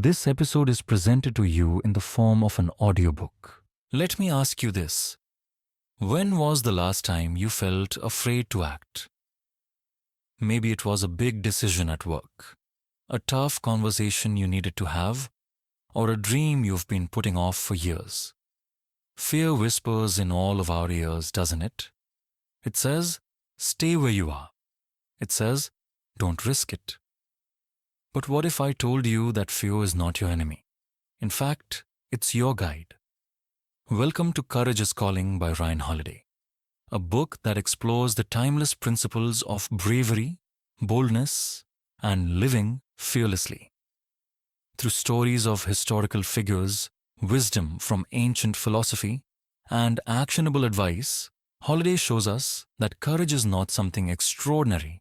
This episode is presented to you in the form of an audiobook. Let me ask you this. When was the last time you felt afraid to act? Maybe it was a big decision at work, a tough conversation you needed to have, or a dream you've been putting off for years. Fear whispers in all of our ears, doesn't it? It says, stay where you are. It says, don't risk it. But what if I told you that fear is not your enemy? In fact, it's your guide. Welcome to Courage is Calling by Ryan Holiday, a book that explores the timeless principles of bravery, boldness, and living fearlessly. Through stories of historical figures, wisdom from ancient philosophy, and actionable advice, Holiday shows us that courage is not something extraordinary.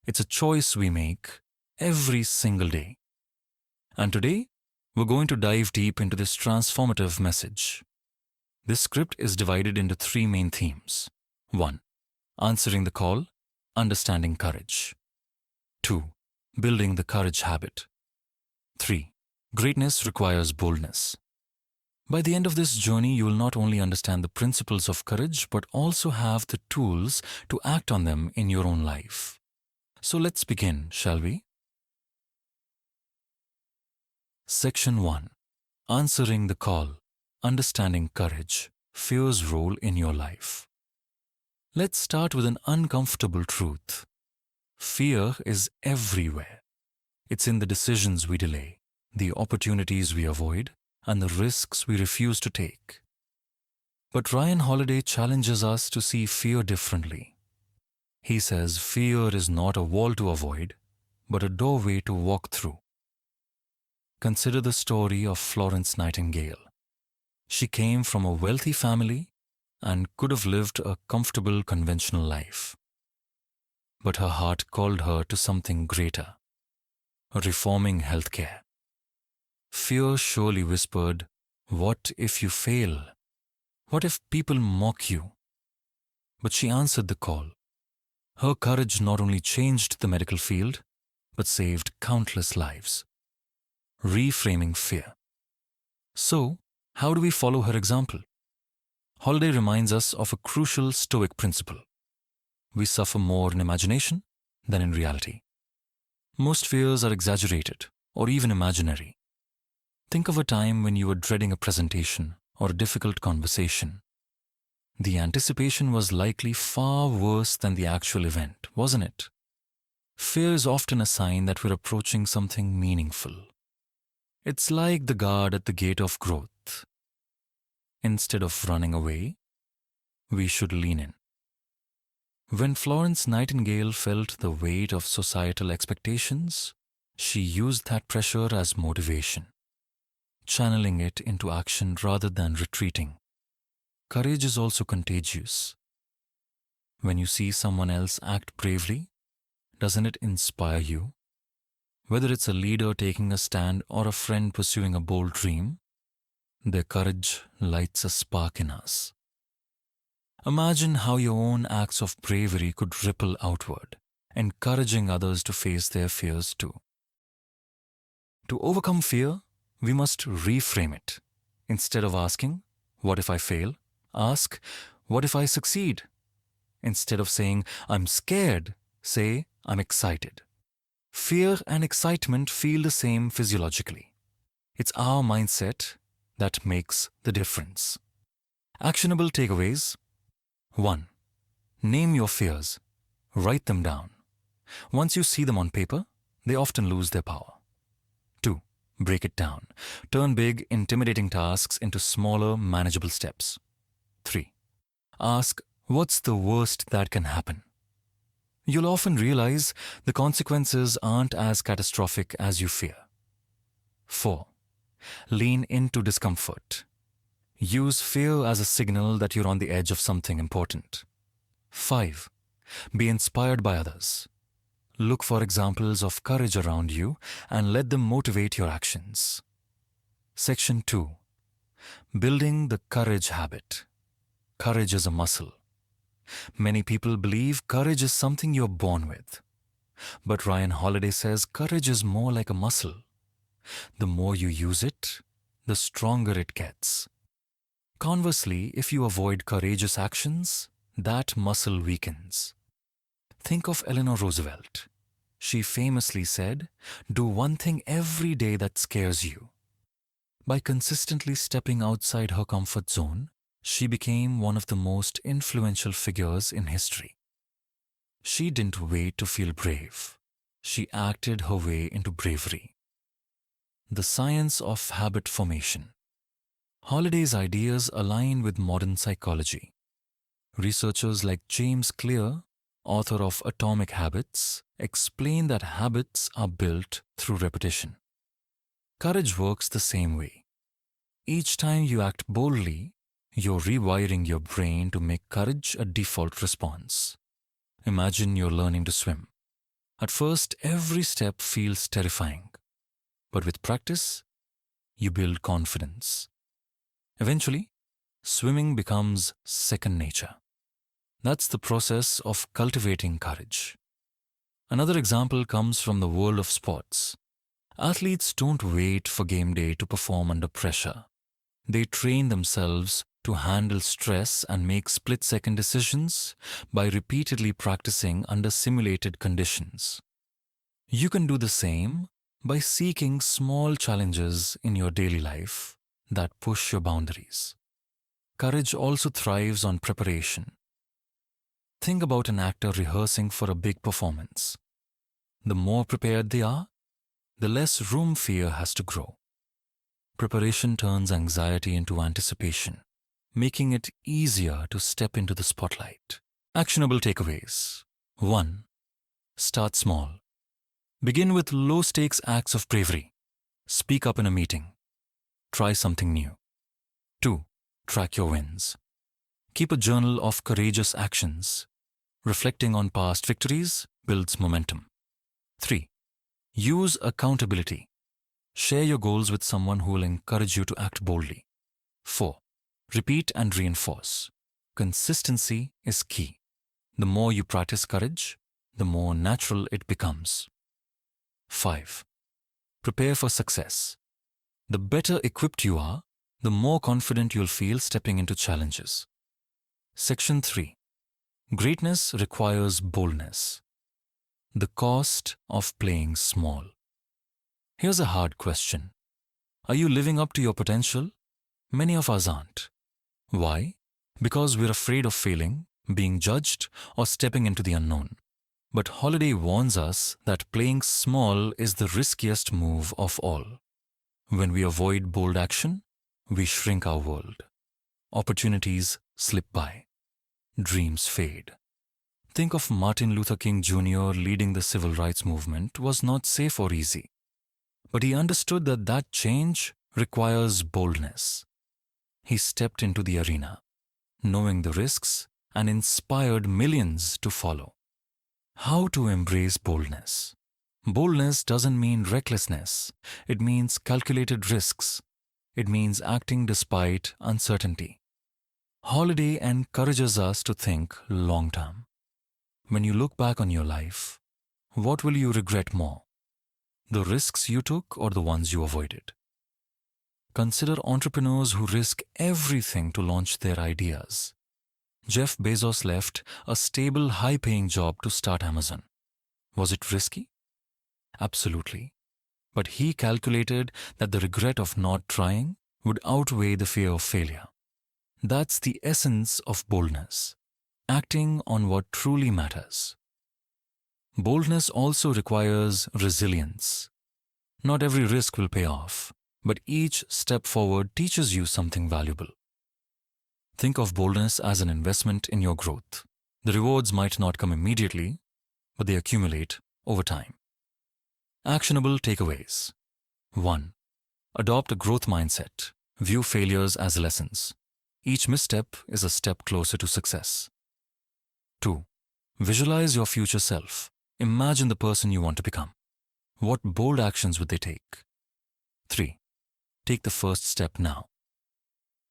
It's a choice we make every single day. And today, we're going to dive deep into this transformative message. This script is divided into three main themes. 1. Answering the call, understanding courage. 2. Building the courage habit. 3. Greatness requires boldness. By the end of this journey, you will not only understand the principles of courage, but also have the tools to act on them in your own life. So let's begin, shall we? Section 1. Answering the call, understanding courage, fear's role in your life. Let's start with an uncomfortable truth. Fear is everywhere. It's in the decisions we delay, the opportunities we avoid, and the risks we refuse to take. But Ryan Holiday challenges us to see fear differently. He says fear is not a wall to avoid, but a doorway to walk through. Consider the story of Florence Nightingale. She came from a wealthy family and could have lived a comfortable, conventional life. But her heart called her to something greater, reforming healthcare. Fear surely whispered, "What if you fail? What if people mock you?" But she answered the call. Her courage not only changed the medical field, but saved countless lives. Reframing fear. So, how do we follow her example? Holiday reminds us of a crucial Stoic principle. We suffer more in imagination than in reality. Most fears are exaggerated or even imaginary. Think of a time when you were dreading a presentation or a difficult conversation. The anticipation was likely far worse than the actual event, wasn't it? Fear is often a sign that we're approaching something meaningful. It's like the guard at the gate of growth. Instead of running away, we should lean in. When Florence Nightingale felt the weight of societal expectations, she used that pressure as motivation, channeling it into action rather than retreating. Courage is also contagious. When you see someone else act bravely, doesn't it inspire you? Whether it's a leader taking a stand or a friend pursuing a bold dream, their courage lights a spark in us. Imagine how your own acts of bravery could ripple outward, encouraging others to face their fears too. To overcome fear, we must reframe it. Instead of asking, "What if I fail?" ask, "What if I succeed?" Instead of saying, "I'm scared," say, "I'm excited." Fear and excitement feel the same physiologically. It's our mindset that makes the difference. Actionable takeaways. 1. Name your fears. Write them down. Once you see them on paper, they often lose their power. 2. Break it down. Turn big, intimidating tasks into smaller, manageable steps. 3. Ask, what's the worst that can happen? You'll often realize the consequences aren't as catastrophic as you fear. 4. Lean into discomfort. Use fear as a signal that you're on the edge of something important. 5. Be inspired by others. Look for examples of courage around you and let them motivate your actions. Section 2. Building the courage habit. Courage is a muscle. Many people believe courage is something you're born with. But Ryan Holiday says courage is more like a muscle. The more you use it, the stronger it gets. Conversely, if you avoid courageous actions, that muscle weakens. Think of Eleanor Roosevelt. She famously said, "Do one thing every day that scares you." By consistently stepping outside her comfort zone, she became one of the most influential figures in history. She didn't wait to feel brave. She acted her way into bravery. The science of habit formation. Holiday's ideas align with modern psychology. Researchers like James Clear, author of Atomic Habits, explain that habits are built through repetition. Courage works the same way. Each time you act boldly, you're rewiring your brain to make courage a default response. Imagine you're learning to swim. At first, every step feels terrifying. But with practice, you build confidence. Eventually, swimming becomes second nature. That's the process of cultivating courage. Another example comes from the world of sports. Athletes don't wait for game day to perform under pressure. They train themselves to handle stress and make split-second decisions by repeatedly practicing under simulated conditions. You can do the same by seeking small challenges in your daily life that push your boundaries. Courage also thrives on preparation. Think about an actor rehearsing for a big performance. The more prepared they are, the less room fear has to grow. Preparation turns anxiety into anticipation, making it easier to step into the spotlight. Actionable takeaways. 1. Start small. Begin with low-stakes acts of bravery. Speak up in a meeting. Try something new. 2. Track your wins. Keep a journal of courageous actions. Reflecting on past victories builds momentum. 3. Use accountability. Share your goals with someone who will encourage you to act boldly. 4. Repeat and reinforce. Consistency is key. The more you practice courage, the more natural it becomes. 5. Prepare for success. The better equipped you are, the more confident you'll feel stepping into challenges. Section 3. Greatness requires boldness. The cost of playing small. Here's a hard question. Are you living up to your potential? Many of us aren't. Why? Because we're afraid of failing, being judged, or stepping into the unknown. But Holiday warns us that playing small is the riskiest move of all. When we avoid bold action, we shrink our world. Opportunities slip by. Dreams fade. Think of Martin Luther King Jr. leading the civil rights movement was not safe or easy. But he understood that change requires boldness. He stepped into the arena, knowing the risks, and inspired millions to follow. How to embrace boldness? Boldness doesn't mean recklessness. It means calculated risks. It means acting despite uncertainty. Holiday encourages us to think long-term. When you look back on your life, what will you regret more? The risks you took or the ones you avoided? Consider entrepreneurs who risk everything to launch their ideas. Jeff Bezos left a stable, high-paying job to start Amazon. Was it risky? Absolutely. But he calculated that the regret of not trying would outweigh the fear of failure. That's the essence of boldness, acting on what truly matters. Boldness also requires resilience. Not every risk will pay off, but each step forward teaches you something valuable. Think of boldness as an investment in your growth. The rewards might not come immediately, but they accumulate over time. Actionable takeaways. 1. Adopt a growth mindset. View failures as lessons. Each misstep is a step closer to success. 2. Visualize your future self. Imagine the person you want to become. What bold actions would they take? 3. Take the first step now.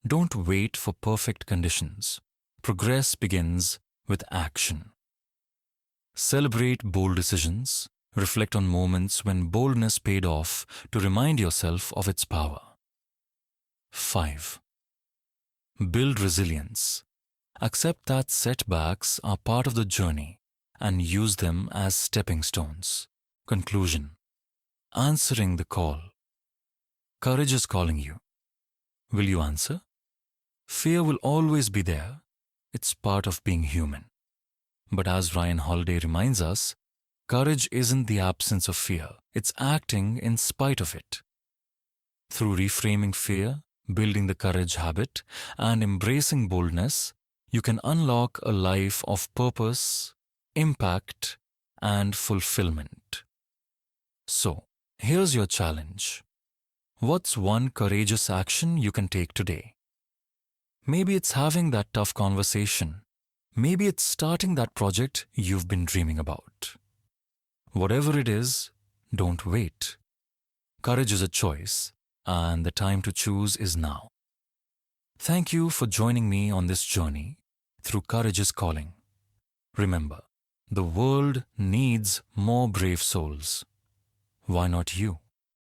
Don't wait for perfect conditions. Progress begins with action. Celebrate bold decisions, Reflect on moments when boldness paid off to remind yourself of its power. 5. Build resilience. Accept that setbacks are part of the journey and use them as stepping stones. Conclusion. Answering the call. Courage is calling you. Will you answer? Fear will always be there. It's part of being human. But as Ryan Holiday reminds us, courage isn't the absence of fear, it's acting in spite of it. Through reframing fear, building the courage habit, and embracing boldness, you can unlock a life of purpose, impact, and fulfillment. So, here's your challenge. What's one courageous action you can take today? Maybe it's having that tough conversation. Maybe it's starting that project you've been dreaming about. Whatever it is, don't wait. Courage is a choice, and the time to choose is now. Thank you for joining me on this journey through Courage's Calling. Remember, the world needs more brave souls. Why not you?